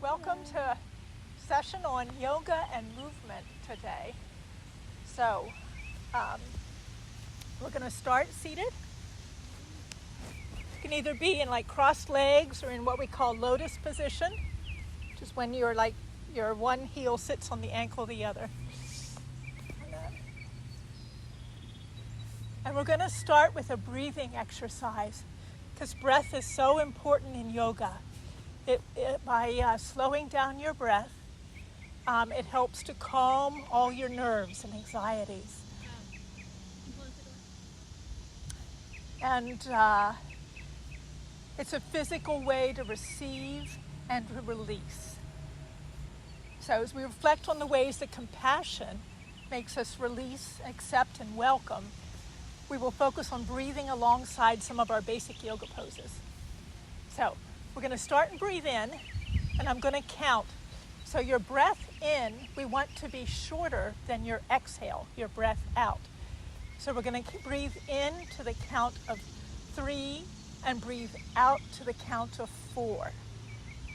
Welcome to a session on yoga and movement today. So, we're going to start seated. You can either be in like crossed legs or in what we call lotus position, which is when your one heel sits on the ankle of the other. And we're going to start with a breathing exercise because breath is so important in yoga. By slowing down your breath, it helps to calm all your nerves and anxieties. And it's a physical way to receive and to release. So as we reflect on the ways that compassion makes us release, accept, and welcome, we will focus on breathing alongside some of our basic yoga poses. So we're going to start and breathe in, and I'm going to count. So your breath in, we want to be shorter than your exhale, your breath out. So we're going to breathe in to the count of 3 and breathe out to the count of 4.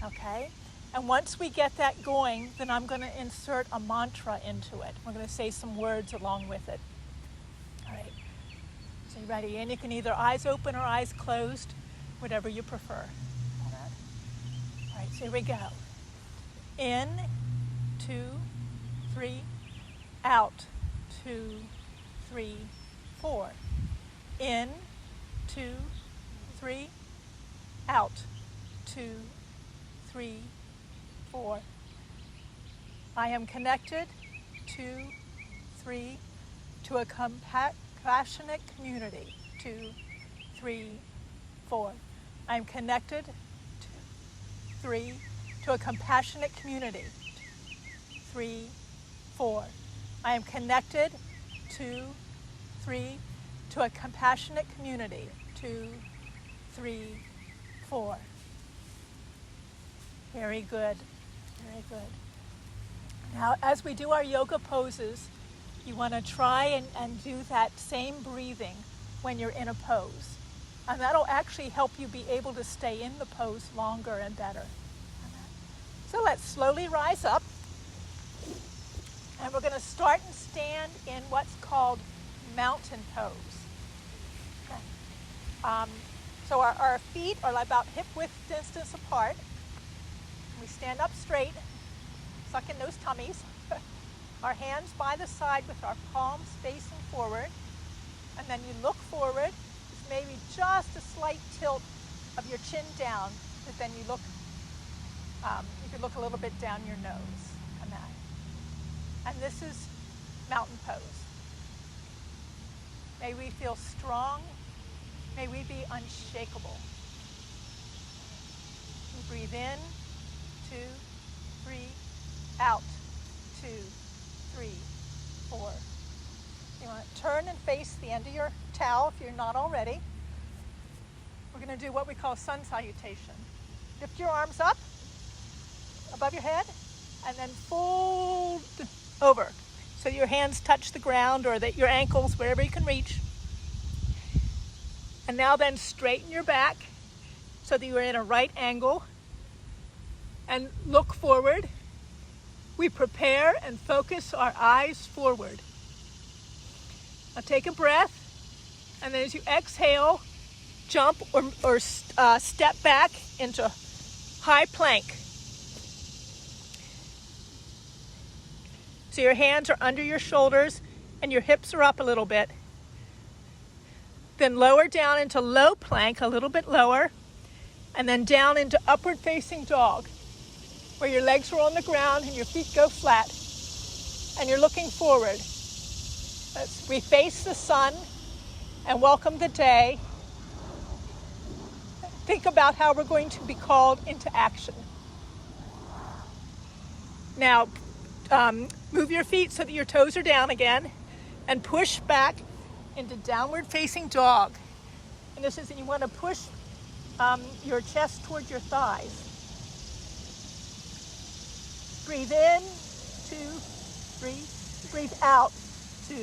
Okay? And once we get that going, then I'm going to insert a mantra into it. We're going to say some words along with it. All right. So you ready? And you can either eyes open or eyes closed, whatever you prefer. All right, so here we go. In, 2, 3, out, 2, 3, 4. In, 2, 3, out, 2, 3, 4. I am connected, 2, 3, to a compassionate community, 2, 3, 4. I am connected, 3, to a compassionate community, 3, 4. I am connected, 2, 3, to a compassionate community, 2, 3, 4. Very good, very good. Now, as we do our yoga poses, you want to try and do that same breathing when you're in a pose. And that'll actually help you be able to stay in the pose longer and better. So let's slowly rise up. And we're going to start and stand in what's called mountain pose. Okay. So our feet are about hip width distance apart. We stand up straight, suck in those tummies. Our hands by the side with our palms facing forward. And then you look forward. Maybe just a slight tilt of your chin down, but then you look a little bit down your nose on that. And this is mountain pose. May we feel strong. May we be unshakable. You breathe in, 2, 3, out, 2, 3, 4. You want to turn and face the end of your towel if you're not already. We're going to do what we call sun salutation. Lift your arms up above your head and then fold over so your hands touch the ground or that your ankles, wherever you can reach. And now then straighten your back so that you're in a right angle and look forward. We prepare and focus our eyes forward. Now take a breath, and then as you exhale, jump or step back into high plank. So your hands are under your shoulders and your hips are up a little bit. Then lower down into low plank, a little bit lower, and then down into upward facing dog, where your legs are on the ground and your feet go flat, and you're looking forward. We face the sun and welcome the day. Think about how we're going to be called into action. Now, move your feet so that your toes are down again and push back into downward facing dog. And this is, you want to push your chest toward your thighs. Breathe in, 2, 3. Breathe out, 2,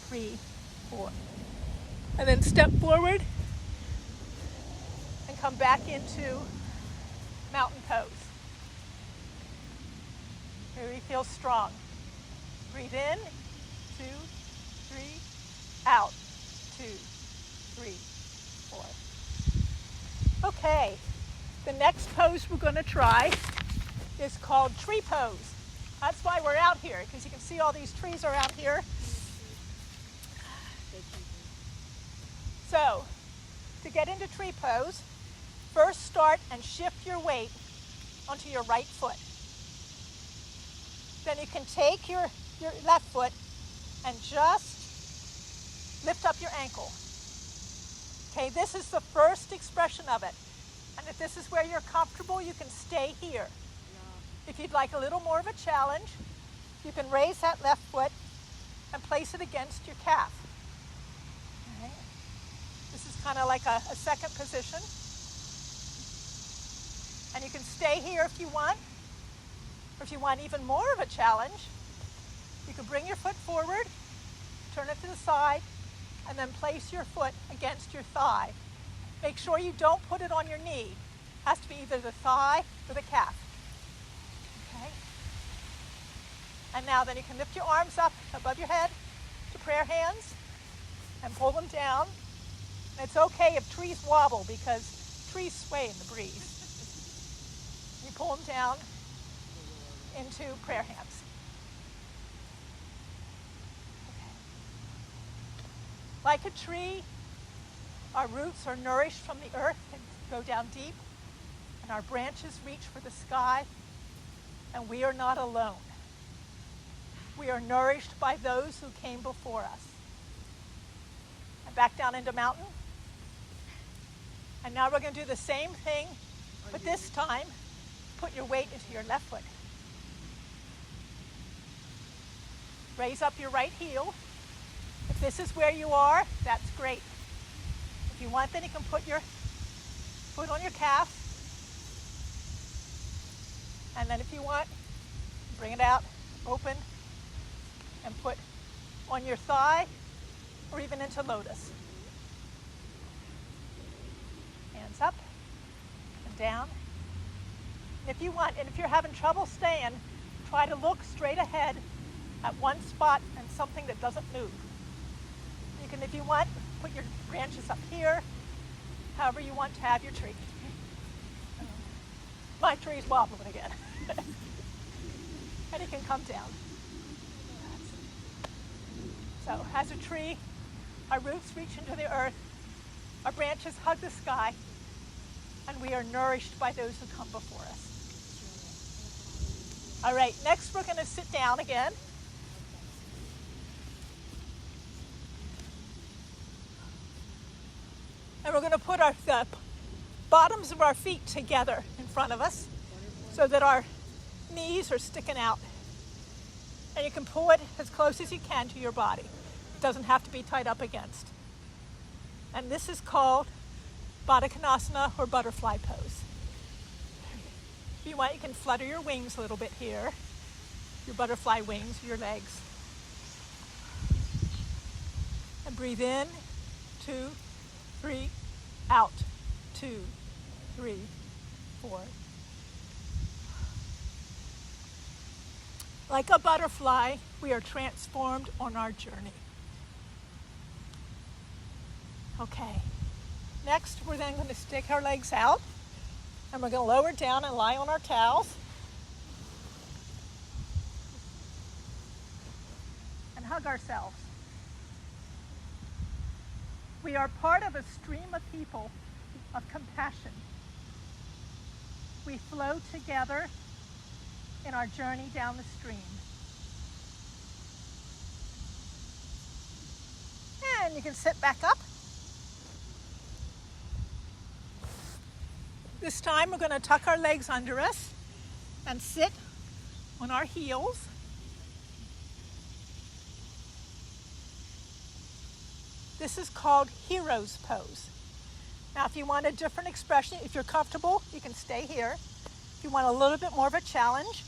3, 4. And then step forward and come back into mountain pose. Really feel strong. Breathe in, 2, 3, out, 2, 3, 4. Okay, the next pose we're going to try is called tree pose. That's why we're out here, because you can see all these trees are out here. So, to get into tree pose, first start and shift your weight onto your right foot. Then you can take your left foot and just lift up your ankle. Okay, this is the first expression of it. And if this is where you're comfortable, you can stay here. If you'd like a little more of a challenge, you can raise that left foot and place it against your calf. Okay. This is kind of like a second position. And you can stay here if you want. Or if you want even more of a challenge, you can bring your foot forward, turn it to the side, and then place your foot against your thigh. Make sure you don't put it on your knee. It has to be either the thigh or the calf. Okay? And now then you can lift your arms up above your head to prayer hands and pull them down. And it's okay if trees wobble because trees sway in the breeze. You pull them down into prayer hands. Okay. Like a tree, our roots are nourished from the earth and go down deep, and our branches reach for the sky, and we are not alone. We are nourished by those who came before us. And back down into mountain. And now we're going to do the same thing, but this time, put your weight into your left foot. Raise up your right heel. If this is where you are, that's great. If you want, then you can put your foot on your calf. And then if you want, bring it out, open, and put on your thigh or even into lotus. Hands up and down. And if you want, and if you're having trouble staying, try to look straight ahead at one spot and something that doesn't move. You can, if you want, put your branches up here, however you want to have your tree. My tree's wobbling again. And it can come down. So as a tree, our roots reach into the earth, our branches hug the sky, and we are nourished by those who come before us. All right, next we're going to sit down again. And we're going to put the bottoms of our feet together in front of us so that our knees are sticking out. And you can pull it as close as you can to your body. It doesn't have to be tied up against. And this is called Baddha Konasana or butterfly pose. If you want, you can flutter your wings a little bit here, your butterfly wings, your legs. And breathe in, 2, 3, out, 2, 3, 4. Like a butterfly, we are transformed on our journey. Okay, next we're then going to stick our legs out and we're going to lower down and lie on our towels and hug ourselves. We are part of a stream of people of compassion. We flow together in our journey down the stream. And you can sit back up. This time we're going to tuck our legs under us and sit on our heels. This is called hero's pose. Now if you want a different expression, if you're comfortable, you can stay here. If you want a little bit more of a challenge,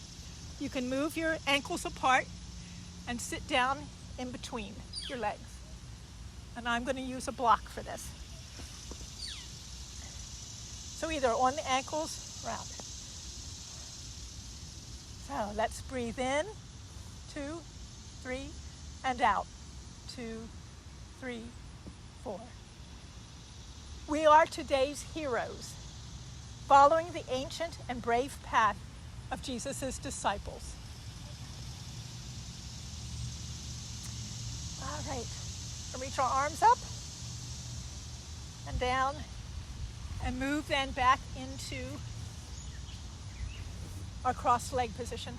you can move your ankles apart and sit down in between your legs. And I'm going to use a block for this. So either on the ankles or out. So let's breathe in, 2, 3, and out, 2, 3, 4. We are today's heroes, following the ancient and brave path of Jesus' disciples. All right, reach our arms up and down, and move then back into our crossed leg position.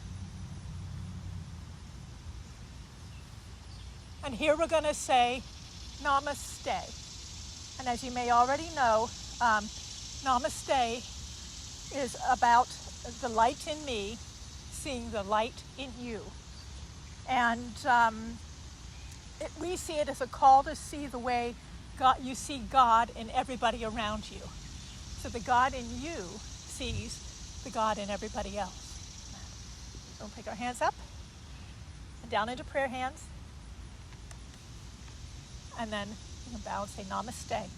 And here we're going to say Namaste. And as you may already know, Namaste is about the light in me seeing the light in you. And we see it as a call to see the way you see God in everybody around you. So the God in you sees the God in everybody else. So we'll take our hands up and down into prayer hands. And then you can bow and say Namaste.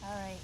All right.